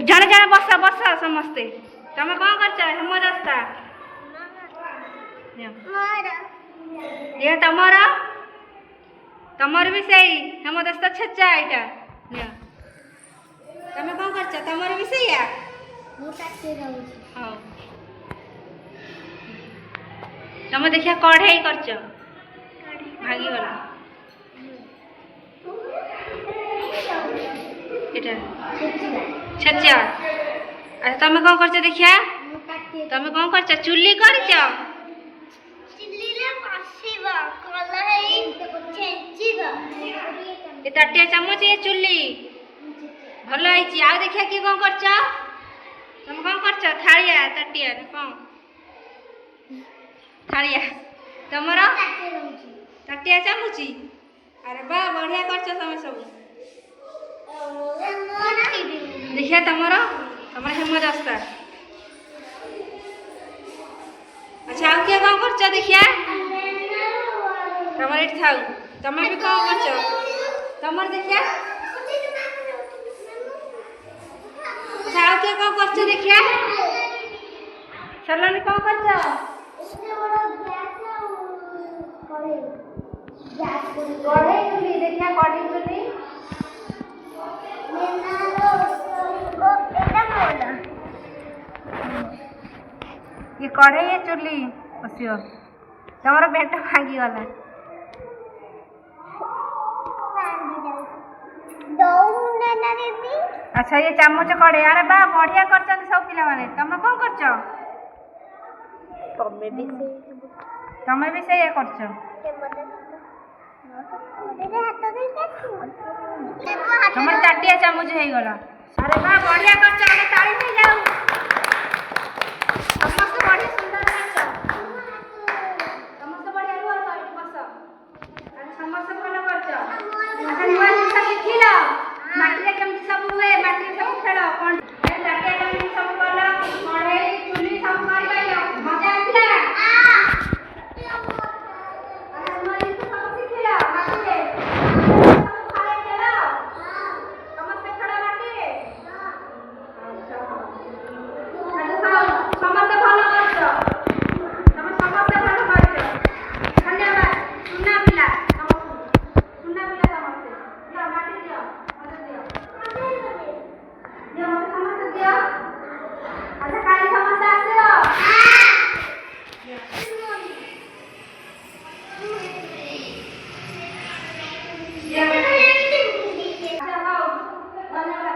जड़े जड़े बस बस समस्ते तुम कौन कर हेम रास्ता ये तमरा तमर भी सही हेम रास्ता छच्चा यहाँ तुम कौन कर तमर भी सही हाँ तुम देखिए कढ़ई कर भागीगला छच्चा अच्छा तुम कौन कर देखिया तुम कौन कर चुल्ली कर ताटिया चामच ये चुल्ली भल आ देखिया किए कौन कर तुम कौन कर थालिया ताटिया कौन थालिया तुम ताटिया चामुची अरे बा बढ़िया कर तुम सब देखिए तुमर तुम हेम रास्ता अच्छा आ किए कौन कर देखिया तुम ये था तुम भी कौन कर तुम देखिया अच्छा आ किए कौन कर देखिया चलो कौन कर कढ़ई चुली देखिया कढ़ई चुली ये कढ़ई है चुली बसियो तुम बेट भांगी गला अच्छा ये चामच कड़े अरे बा बढ़िया कर सब पिला माने तुम कौन कर तुम भी से कर तुम ताटिया चामच हो गला अरे बा बढ़िया कर ताली नहीं जाऊ समस्त बढ़िया सुंदर समस्त बढ़िया रुह बस समस्त भल कर शिखिल माटी केमती सब हुए माटी सब खेल कौन ताटिया चामच सब कल कढ़ई चुली सब कर मजा आसला ଆଚ୍ଛା ହଉ ଧନ୍ୟବାଦ।